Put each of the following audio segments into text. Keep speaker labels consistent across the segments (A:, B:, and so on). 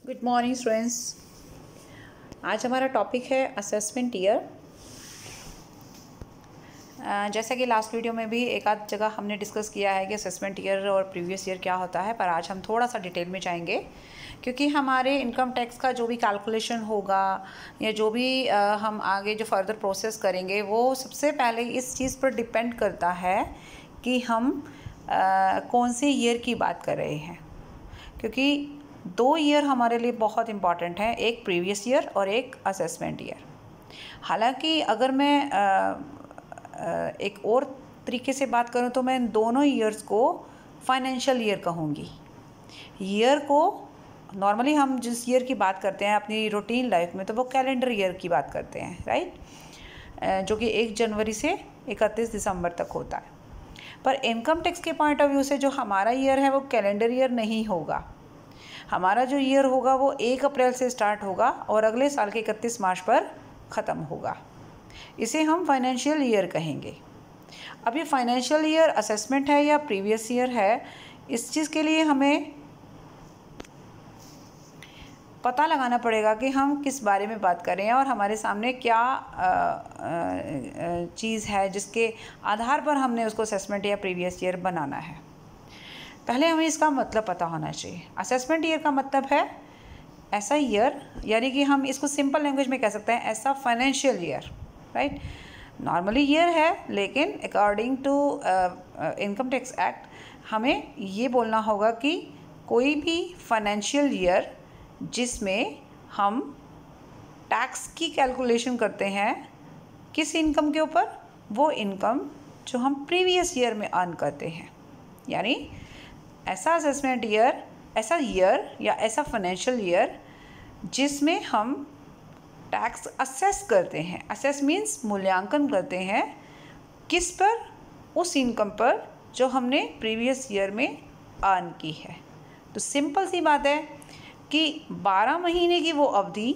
A: Good morning students. आज हमारा topic है असेसमेंट ईयर। जैसा कि लास्ट वीडियो में भी एक आध जगह हमने डिस्कस किया है कि असेसमेंट ईयर और प्रीवियस ईयर क्या होता है, पर आज हम थोड़ा सा डिटेल में जाएंगे क्योंकि हमारे इनकम टैक्स का जो भी कैलकुलेशन होगा या जो भी हम आगे जो फर्दर प्रोसेस करेंगे वो सबसे पहले इस चीज़ पर डिपेंड करता है कि हम कौन से ईयर की बात कर रहे हैं, क्योंकि दो ईयर हमारे लिए बहुत इम्पॉर्टेंट हैं, एक प्रीवियस ईयर और एक असेसमेंट ईयर। हालांकि अगर मैं एक और तरीके से बात करूं तो मैं दोनों ईयर्स को फाइनेंशियल ईयर कहूँगी। ईयर को नॉर्मली हम जिस ईयर की बात करते हैं अपनी रूटीन लाइफ में तो वो कैलेंडर ईयर की बात करते हैं, राइट, जो कि 1 जनवरी से 31 दिसंबर तक होता है। पर इनकम टैक्स के पॉइंट ऑफ व्यू से जो हमारा ईयर है वो कैलेंडर ईयर नहीं होगा। हमारा जो ईयर होगा वो 1 अप्रैल से स्टार्ट होगा और अगले साल के 31 मार्च पर ख़त्म होगा। इसे हम फाइनेंशियल ईयर कहेंगे। अब ये फाइनेंशियल ईयर असेसमेंट है या प्रीवियस ईयर है, इस चीज़ के लिए हमें पता लगाना पड़ेगा कि हम किस बारे में बात कर रहे हैं और हमारे सामने क्या चीज़ है जिसके आधार पर हमने उसको असेसमेंट या प्रीवियस ईयर बनाना है। पहले हमें इसका मतलब पता होना चाहिए। असेसमेंट ईयर का मतलब है ऐसा ईयर, यानी कि हम इसको सिंपल लैंग्वेज में कह सकते हैं ऐसा financial year, right. Normally year है लेकिन according to income tax act हमें ये बोलना होगा कि कोई भी फाइनेंशियल ईयर जिसमें हम टैक्स की कैलकुलेशन करते हैं किस इनकम के ऊपर, वो इनकम जो हम प्रीवियस ईयर में अर्न करते हैं, यानी ऐसा असेसमेंट ईयर, ऐसा ईयर या ऐसा फाइनेंशियल ईयर जिसमें हम टैक्स असेस करते हैं। असेस मीन्स मूल्यांकन करते हैं किस पर, उस इनकम पर जो हमने प्रीवियस ईयर में अर्न की है। तो सिंपल सी बात है कि 12 महीने की वो अवधि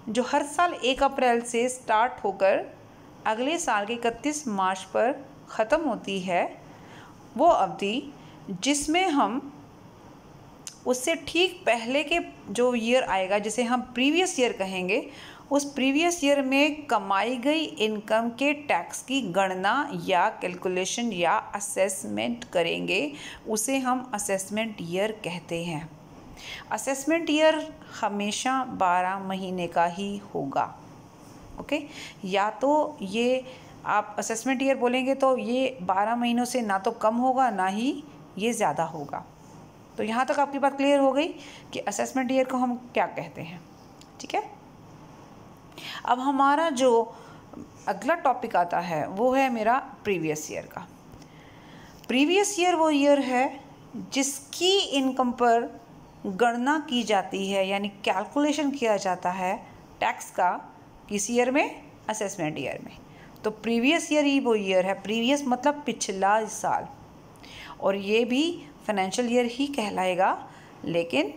A: जो हर साल 1 अप्रैल से स्टार्ट होकर अगले साल के 31 मार्च पर ख़त्म होती है, वो अवधि जिसमें हम उससे ठीक पहले के जो ईयर आएगा जिसे हम प्रीवियस ईयर कहेंगे, उस प्रीवियस ईयर में कमाई गई इनकम के टैक्स की गणना या कैलकुलेशन या असेसमेंट करेंगे, उसे हम असेसमेंट ईयर कहते हैं। असेसमेंट ईयर हमेशा 12 महीने का ही होगा, ओके। या तो ये आप असेसमेंट ईयर बोलेंगे तो ये 12 महीनों से ना तो कम होगा ना ही ये ज़्यादा होगा। तो यहाँ तक आपकी बात क्लियर हो गई कि असेसमेंट ईयर को हम क्या कहते हैं, ठीक है। अब हमारा जो अगला टॉपिक आता है वो है मेरा प्रीवियस ईयर का। प्रीवियस ईयर वो ईयर है जिसकी इनकम पर गणना की जाती है, यानी कैलकुलेशन किया जाता है टैक्स का, किस ईयर में, असेसमेंट ईयर में। तो प्रीवियस ईयर ही वो ईयर है, प्रीवियस मतलब पिछला साल, और ये भी फाइनेंशियल ईयर ही कहलाएगा, लेकिन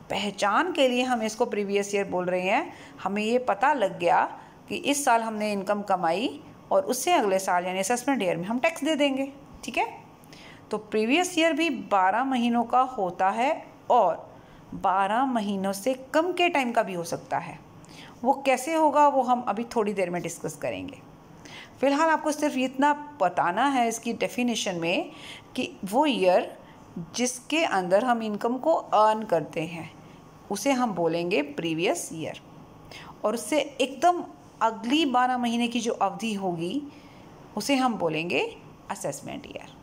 A: पहचान के लिए हम इसको प्रीवियस ईयर बोल रहे हैं। हमें ये पता लग गया कि इस साल हमने इनकम कमाई और उससे अगले साल यानी असेसमेंट ईयर में हम टैक्स दे देंगे, ठीक है। तो प्रीवियस ईयर भी 12 महीनों का होता है और 12 महीनों से कम के टाइम का भी हो सकता है। वो कैसे होगा वो हम अभी थोड़ी देर में डिस्कस करेंगे। फ़िलहाल आपको सिर्फ इतना बताना है इसकी डेफिनेशन में कि वो ईयर जिसके अंदर हम इनकम को अर्न करते हैं उसे हम बोलेंगे प्रीवियस ईयर, और उससे एकदम अगली 12 महीने की जो अवधि होगी उसे हम बोलेंगे असेसमेंट ईयर।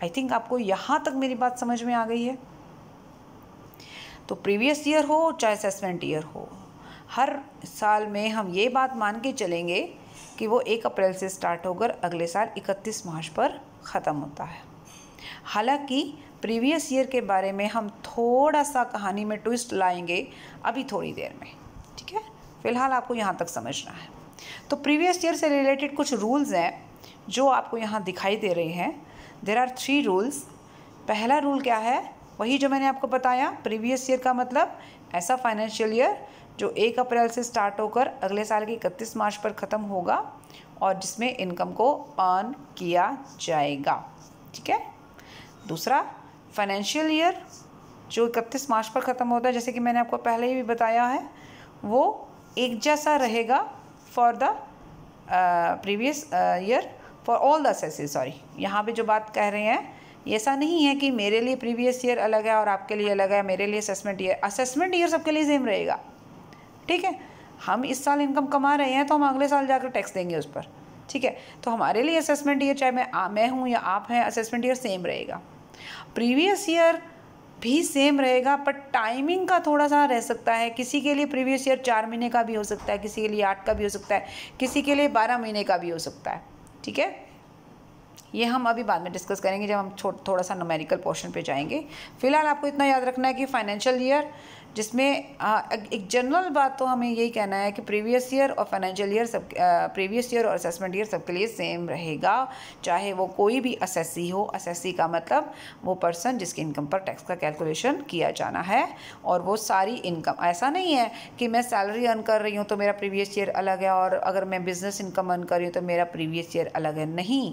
A: आई थिंक आपको यहाँ तक मेरी बात समझ में आ गई है। तो प्रीवियस ईयर हो चाहे असेसमेंट ईयर हो, हर साल में हम ये बात मान के चलेंगे कि वो 1 अप्रैल से स्टार्ट होकर अगले साल 31 मार्च पर ख़त्म होता है। हालांकि प्रीवियस ईयर के बारे में हम थोड़ा सा कहानी में ट्विस्ट लाएंगे अभी थोड़ी देर में, ठीक है। फ़िलहाल आपको यहाँ तक समझना है। तो प्रीवियस ईयर से रिलेटेड कुछ रूल्स हैं जो आपको यहाँ दिखाई दे रहे हैं। There are 3 rules. पहला रूल क्या है, वही जो मैंने आपको बताया, प्रीवियस ईयर का मतलब ऐसा फाइनेंशियल ईयर जो 1 अप्रैल से स्टार्ट होकर अगले साल के 31 मार्च पर ख़त्म होगा और जिसमें इनकम को अर्न किया जाएगा, ठीक है। दूसरा, फाइनेंशियल ईयर जो 31 मार्च पर ख़त्म होता है, जैसे कि मैंने आपको पहले ही भी बताया है, वो एक जैसा रहेगा for the previous year for all the assesses. Sorry, यहाँ पे जो बात कह रहे हैं ये ऐसा नहीं है कि मेरे लिए प्रीवियस ईयर अलग है और आपके लिए अलग है, मेरे लिए असेसमेंट ईयर सबके लिए सेम रहेगा। ठीक है, हम इस साल इनकम कमा रहे हैं तो हम अगले साल जाकर टैक्स देंगे उस पर। ठीक है, तो हमारे लिए असेसमेंट ईयर, चाहे मैं हूँ या आप हैं, असेसमेंट ईयर सेम रहेगा। प्रीवियस ईयर भी सेम रहेगा, पर टाइमिंग का थोड़ा सा रह सकता है। किसी के लिए प्रीवियस ईयर 4 महीने का भी हो सकता है, किसी के लिए 8 का भी हो सकता है, किसी के लिए 12 महीने का भी हो सकता है। ठीक है, ये हम अभी बाद में डिस्कस करेंगे जब हम थोड़ा सा न्यूमेरिकल पोर्शन पे जाएंगे। फिलहाल आपको इतना याद रखना है कि फाइनेंशियल ईयर, जिसमें एक जनरल बात तो हमें यही कहना है कि प्रीवियस ईयर और फाइनेंशियल ईयर सब, प्रीवियस ईयर और असेसमेंट ईयर सबके लिए सेम रहेगा, चाहे वो कोई भी असेसी हो। असेसी का मतलब वो पर्सन जिसकी इनकम पर टैक्स का कैलकुलेशन किया जाना है, और वो सारी इनकम, ऐसा नहीं है कि मैं सैलरी अर्न कर रही हूँ तो मेरा प्रीवियस ईयर अलग है, और अगर मैं बिजनेस इनकम अर्न कर रही हूँ तो मेरा प्रीवियस ईयर अलग है। नहीं,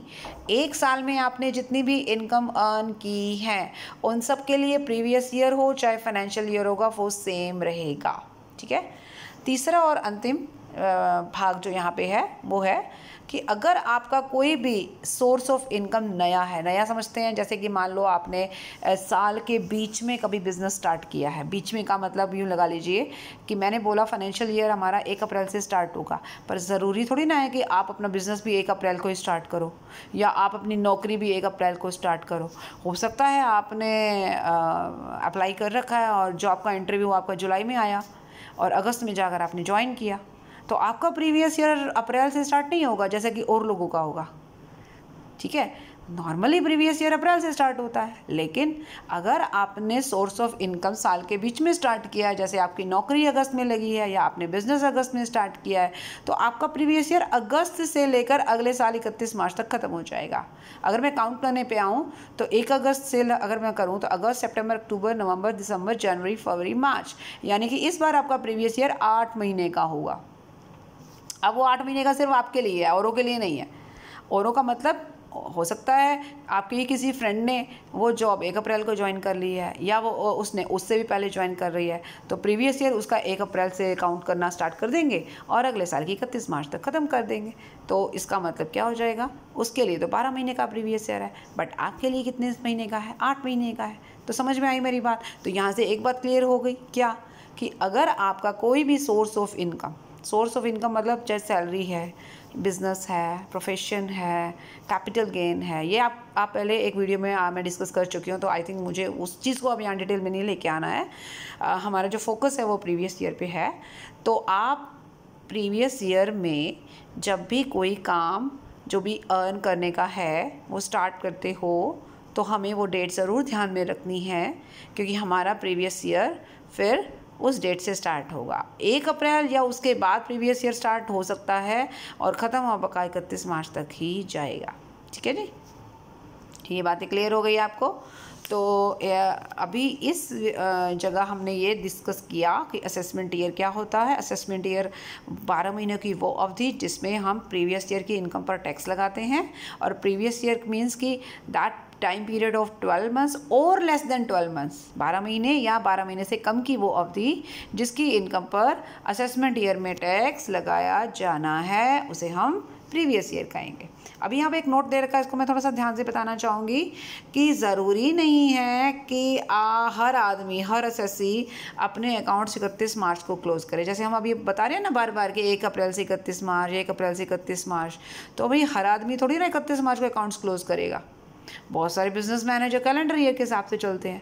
A: एक साल में आपने जितनी भी इनकम अर्न की है उन सब के लिए प्रीवियस ईयर हो चाहे फाइनेंशियल ईयर होगा, वो सेम रहेगा। ठीक है, तीसरा और अंतिम भाग जो यहाँ पे है वो है कि अगर आपका कोई भी सोर्स ऑफ इनकम नया है, नया समझते हैं जैसे कि मान लो आपने साल के बीच में कभी बिजनेस स्टार्ट किया है। बीच में का मतलब यूँ लगा लीजिए कि मैंने बोला फाइनेंशियल ईयर हमारा 1 अप्रैल से स्टार्ट होगा, पर ज़रूरी थोड़ी ना है कि आप अपना बिजनेस भी 1 अप्रैल को ही स्टार्ट करो, या आप अपनी नौकरी भी 1 अप्रैल को स्टार्ट करो। हो सकता है आपने अप्लाई कर रखा है और जॉब का इंटरव्यू आपका जुलाई में आया और अगस्त में जाकर आपने ज्वाइन किया, तो आपका प्रीवियस ईयर अप्रैल से स्टार्ट नहीं होगा जैसे कि और लोगों का होगा। ठीक है, नॉर्मली प्रीवियस ईयर अप्रैल से स्टार्ट होता है, लेकिन अगर आपने सोर्स ऑफ इनकम साल के बीच में स्टार्ट किया है, जैसे आपकी नौकरी अगस्त में लगी है या आपने बिजनेस अगस्त में स्टार्ट किया है, तो आपका प्रीवियस ईयर अगस्त से लेकर अगले साल 31 मार्च तक खत्म हो जाएगा। अगर मैं काउंट करने पे आऊँ तो 1 अगस्त से अगर मैं करूँ तो अगस्त, सितंबर, अक्टूबर, नवंबर, दिसंबर, जनवरी, फरवरी, मार्च, यानी कि इस बार आपका प्रीवियस ईयर 8 महीने का होगा। अब वो 8 महीने का सिर्फ आपके लिए है, औरों के लिए नहीं है। औरों का मतलब हो सकता है आपके ही किसी फ्रेंड ने वो जॉब 1 अप्रैल को ज्वाइन कर ली है, या वो उसने उससे भी पहले ज्वाइन कर रही है, तो प्रीवियस ईयर उसका 1 अप्रैल से काउंट करना स्टार्ट कर देंगे और अगले साल की 31 मार्च तक ख़त्म कर देंगे। तो इसका मतलब क्या हो जाएगा, उसके लिए तो 12 महीने का प्रीवियस ईयर है, बट आपके लिए कितने महीने का है, 8 महीने का है। तो समझ में आई मेरी बात। तो यहाँ से एक बात क्लियर हो गई क्या, कि अगर आपका कोई भी सोर्स ऑफ इनकम मतलब चाहे सैलरी है, बिजनेस है, प्रोफेशन है, कैपिटल गेन है, ये आप पहले एक वीडियो में मैं डिस्कस कर चुकी हूँ, तो आई थिंक मुझे उस चीज़ को अब यहाँ डिटेल में नहीं लेके आना है। हमारा जो फोकस है वो प्रीवियस ईयर पे है। तो आप प्रीवियस ईयर में जब भी कोई काम जो भी अर्न करने का है वो स्टार्ट करते हो, तो हमें वो डेट ज़रूर ध्यान में रखनी है, क्योंकि हमारा प्रीवियस ईयर फिर उस डेट से स्टार्ट होगा। 1 अप्रैल या उसके बाद प्रीवियस ईयर स्टार्ट हो सकता है और ख़त्म होगा 31 मार्च तक ही जाएगा। ठीक है जी, ये बातें क्लियर हो गई आपको। तो अभी इस जगह हमने ये डिस्कस किया कि असेसमेंट ईयर क्या होता है। असेसमेंट ईयर 12 महीनों की वो अवधि जिसमें हम प्रीवियस ईयर की इनकम पर टैक्स लगाते हैं, और प्रीवियस ईयर मीन्स कि that time period of 12 months और लेस देन 12 मंथ्स, 12 महीने या 12 महीने से कम की वो अवधि जिसकी इनकम पर असेसमेंट ईयर में टैक्स लगाया जाना है, उसे हम प्रीवियस ईयर कहेंगे। अभी यहाँ पे एक नोट दे रखा है, इसको मैं थोड़ा सा ध्यान से बताना चाहूँगी कि ज़रूरी नहीं है कि हर आदमी, हर असेसी अपने अकाउंट 31 मार्च को क्लोज़ करे। जैसे हम अभी बता रहे हैं ना बार बार कि 1 अप्रैल से 31 मार्च, 1 अप्रैल से 31 मार्च, तो भाई हर आदमी थोड़ी ना 31 मार्च को अकाउंट्स क्लोज़ करेगा। बहुत सारे बिजनेसमैन हैं जो कैलेंडर ईयर के हिसाब से चलते हैं,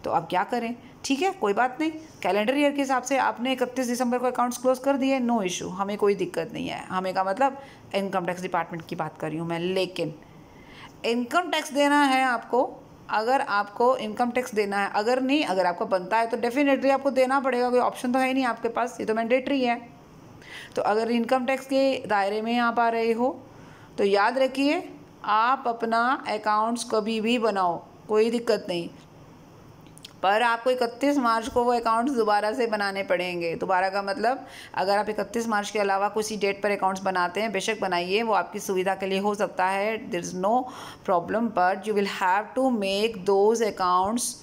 A: तो अब क्या करें। ठीक है, कोई बात नहीं, कैलेंडर ईयर के हिसाब से आपने 31 दिसंबर को अकाउंट्स क्लोज कर दिए, नो इशू, हमें कोई दिक्कत नहीं है। हमें का मतलब इनकम टैक्स डिपार्टमेंट की बात कर रही हूँ मैं। लेकिन इनकम टैक्स देना है आपको, अगर आपको इनकम टैक्स देना है, अगर आपको बनता है तो डेफिनेटली आपको देना पड़ेगा, कोई ऑप्शन तो है ही नहीं आपके पास, ये तो मैंडेटरी है। तो अगर इनकम टैक्स के दायरे में आप आ रहे हो तो याद रखिए, आप अपना अकाउंट्स कभी भी बनाओ, कोई दिक्कत नहीं, पर आपको 31 मार्च को वो अकाउंट्स दोबारा से बनाने पड़ेंगे। दोबारा का मतलब अगर आप 31 मार्च के अलावा किसी डेट पर अकाउंट्स बनाते हैं, बेशक बनाइए, वो आपकी सुविधा के लिए हो सकता है, there is no problem, but you will have to make those accounts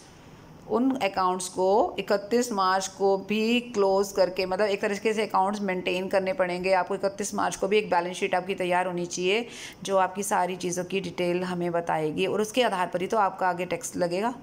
A: उन अकाउंट्स को 31 मार्च को भी क्लोज़ करके, मतलब एक तरीके से अकाउंट्स मेंटेन करने पड़ेंगे आपको। 31 मार्च को भी एक बैलेंस शीट आपकी तैयार होनी चाहिए जो आपकी सारी चीज़ों की डिटेल हमें बताएगी, और उसके आधार पर ही तो आपका आगे टैक्स लगेगा।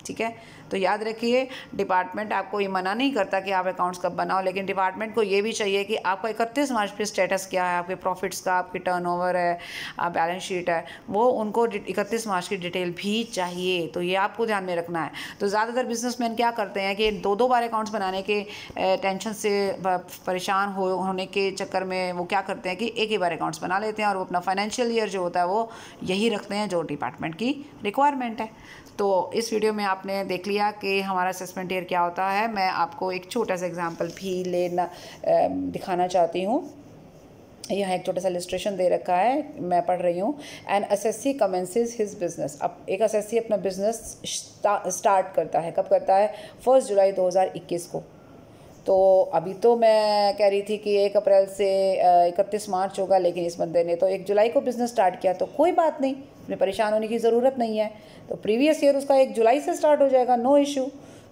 A: ठीक है, तो याद रखिए डिपार्टमेंट आपको ये मना नहीं करता कि आप अकाउंट्स कब बनाओ, लेकिन डिपार्टमेंट को ये भी चाहिए कि आपका 31 मार्च पे स्टेटस क्या है, आपके प्रॉफिट्स का, आपकी टर्नओवर है, बैलेंस शीट है, वो उनको 31 मार्च की डिटेल भी चाहिए। तो ये आपको ध्यान में रखना है। तो ज़्यादातर बिजनेसमैन क्या करते हैं कि दो बार अकाउंट्स बनाने के टेंशन से परेशान होने के चक्कर में वो क्या करते हैं कि एक ही बार अकाउंट्स बना लेते हैं, और वो अपना फाइनेंशियल ईयर जो होता है वो यही रखते हैं जो डिपार्टमेंट की रिक्वायरमेंट है। तो इस वीडियो में आपने देख लिया कि हमारा असेसमेंट ईयर क्या होता है। मैं आपको एक छोटा सा एग्जांपल भी दिखाना चाहती हूँ। यहाँ एक छोटा सा इलस्ट्रेशन दे रखा है, मैं पढ़ रही हूँ। N assessee commences his business. अब एक असेसी अपना बिजनेस स्टार्ट करता है, कब करता है? 1 जुलाई 2021 को। तो अभी तो मैं कह रही थी कि 1 अप्रैल से 31 मार्च होगा, लेकिन इस बंदे ने तो 1 जुलाई को बिज़नेस स्टार्ट किया, तो कोई बात नहीं, उसमें परेशान होने की ज़रूरत नहीं है। तो प्रीवियस ईयर उसका 1 जुलाई से स्टार्ट हो जाएगा, नो इशू।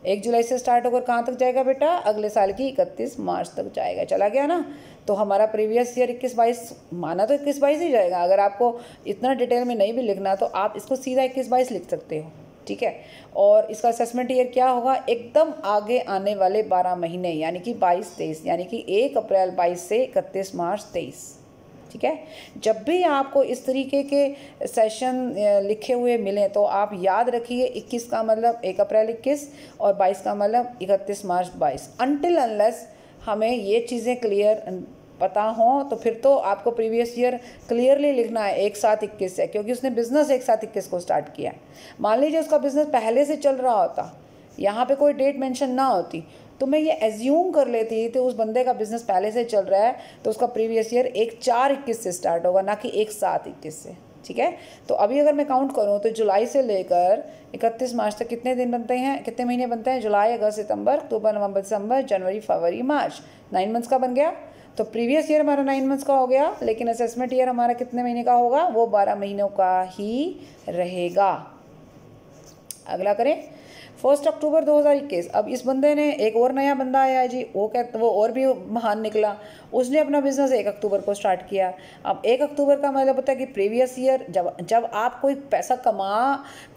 A: 1 जुलाई से स्टार्ट होकर कहाँ तक जाएगा बेटा? अगले साल की 31 मार्च तक जाएगा। चला गया ना? तो हमारा प्रीवियस ईयर 21-22 माना तो 21-22 ही जाएगा। अगर आपको इतना डिटेल में नहीं भी लिखना तो आप इसको सीधा 21-22 लिख सकते हो। ठीक है, और इसका असेसमेंट ईयर क्या होगा? एकदम आगे आने वाले 12 महीने, यानी कि 22-23, यानी कि 1 अप्रैल 22 से 31 मार्च 23। ठीक है, जब भी आपको इस तरीके के सेशन लिखे हुए मिलें तो आप याद रखिए 21 का मतलब 1 अप्रैल 21 और 22 का मतलब 31 मार्च 22। अनटिल अनलेस हमें ये चीज़ें क्लियर पता हो तो फिर तो आपको प्रीवियस ईयर क्लियरली लिखना है 1/7/21 से, क्योंकि उसने बिज़नेस 1/7/21 को स्टार्ट किया है। मान लीजिए उसका बिज़नेस पहले से चल रहा होता, यहाँ पे कोई डेट मेंशन ना होती, तो मैं ये एज्यूम कर लेती कि उस बंदे का बिज़नेस पहले से चल रहा है, तो उसका प्रीवियस ईयर 1/4/21 से स्टार्ट होगा, ना कि 1/7/21 से। ठीक है, तो अभी अगर मैं काउंट करूँ तो जुलाई से लेकर 31 मार्च तक कितने दिन बनते हैं, कितने महीने बनते हैं? जुलाई, अगस्त, सितंबर, अक्टूबर, नवंबर, दिसंबर, जनवरी, फरवरी, मार्च। 9 मंथ्स का बन गया। तो प्रीवियस ईयर हमारा 9 मंथ्स का हो गया, लेकिन असेसमेंट ईयर हमारा कितने महीने का होगा? वो 12 महीनों का ही रहेगा। अगला करें, 1 अक्टूबर 2021। अब इस बंदे ने, एक और नया बंदा आया है जी, वो और भी महान निकला। उसने अपना बिजनेस 1 अक्टूबर को स्टार्ट किया। अब 1 अक्टूबर का मतलब होता है कि प्रीवियस ईयर, जब आप कोई पैसा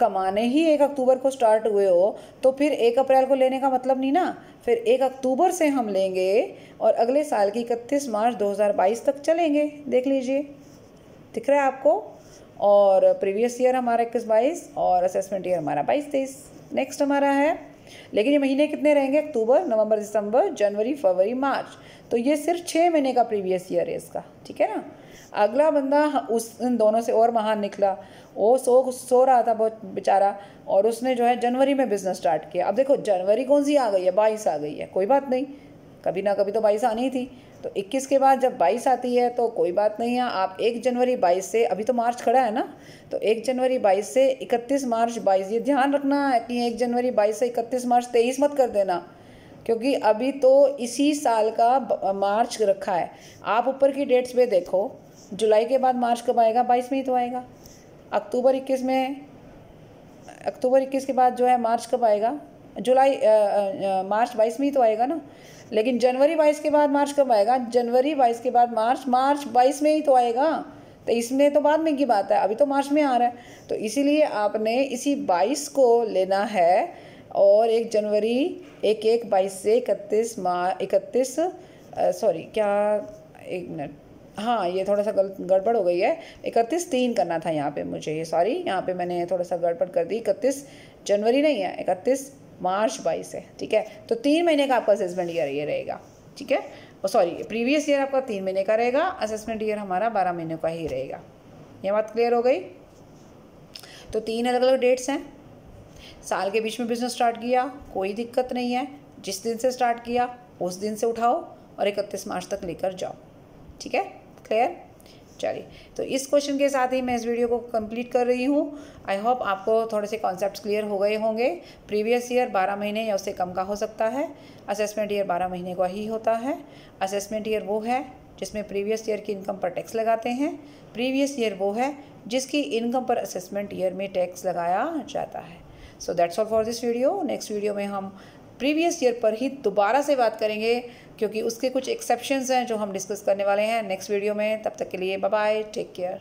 A: कमाने ही 1 अक्टूबर को स्टार्ट हुए हो, तो फिर 1 अप्रैल को लेने का मतलब नहीं ना। फिर 1 अक्टूबर से हम लेंगे और अगले साल की 31 मार्च 2022 तक चलेंगे। देख लीजिए, दिख रहा है आपको? और प्रीवियस ईयर हमारा 21-22 और असेसमेंट ईयर हमारा 22-23। नेक्स्ट हमारा है, लेकिन ये महीने कितने रहेंगे? अक्टूबर, नवंबर, दिसंबर, जनवरी, फरवरी, मार्च। तो ये सिर्फ 6 महीने का प्रीवियस ईयर है इसका। ठीक है ना? अगला बंदा उन दोनों से और महान निकला। वो सो रहा था बहुत बेचारा, और उसने जो है जनवरी में बिजनेस स्टार्ट किया। अब देखो जनवरी कौन सी आ गई है? 22 आ गई है, कोई बात नहीं, कभी ना कभी तो 22 आनी ही थी। तो 21 के बाद जब 22 आती है तो कोई बात नहीं है, आप 1 जनवरी 22 से, अभी तो मार्च खड़ा है ना, तो 1 जनवरी 22 से 31 मार्च 22। ये ध्यान रखना है कि 1 जनवरी 22 से 31 मार्च 23 मत कर देना, क्योंकि अभी तो इसी साल का मार्च रखा है। आप ऊपर की डेट्स पे देखो, जुलाई के बाद मार्च कब आएगा? 22 में ही तो आएगा। अक्टूबर 21 में, अक्टूबर 21 के बाद जो है मार्च कब आएगा? मार्च 22 में ही तो आएगा ना। लेकिन जनवरी 22 के बाद मार्च कब आएगा? जनवरी 22 के बाद मार्च 22 में ही तो आएगा। तो इसमें तो बाद में की बात है, अभी तो मार्च में आ रहा है। तो इसीलिए आपने इसी 22 को लेना है, और 1 जनवरी 1/1/22 से 1 मिनट, हाँ ये थोड़ा सा गड़बड़ हो गई है, 31/3 करना था यहाँ पे मुझे, ये सॉरी, यहाँ पे मैंने थोड़ा सा गड़बड़ कर दी। 31 जनवरी नहीं है, 31 मार्च 22 है। ठीक है, तो 3 महीने का आपका असेसमेंट ईयर ये रहेगा। ठीक है, सॉरी, प्रीवियस ईयर आपका 3 महीने का रहेगा, असेसमेंट ईयर हमारा 12 महीने का ही रहेगा। ये बात क्लियर हो गई? तो 3 अलग अलग डेट्स हैं। साल के बीच में बिजनेस स्टार्ट किया, कोई दिक्कत नहीं है, जिस दिन से स्टार्ट किया उस दिन से उठाओ और 31 मार्च तक लेकर जाओ। ठीक है, क्लियर? चलिए, तो इस क्वेश्चन के साथ ही मैं इस वीडियो को कंप्लीट कर रही हूँ। आई होप आपको थोड़े से कॉन्सेप्ट्स क्लियर हो गए होंगे। प्रीवियस ईयर 12 महीने या उससे कम का हो सकता है, असेसमेंट ईयर 12 महीने का ही होता है। असेसमेंट ईयर वो है जिसमें प्रीवियस ईयर की इनकम पर टैक्स लगाते हैं। प्रीवियस ईयर वो है जिसकी इनकम पर असेसमेंट ईयर में टैक्स लगाया जाता है। So that's all for this video. Next video में हम प्रीवियस ईयर पर ही दोबारा से बात करेंगे, क्योंकि उसके कुछ एक्सेप्शंस हैं जो हम डिस्कस करने वाले हैं नेक्स्ट वीडियो में। तब तक के लिए बाय बाय, टेक केयर।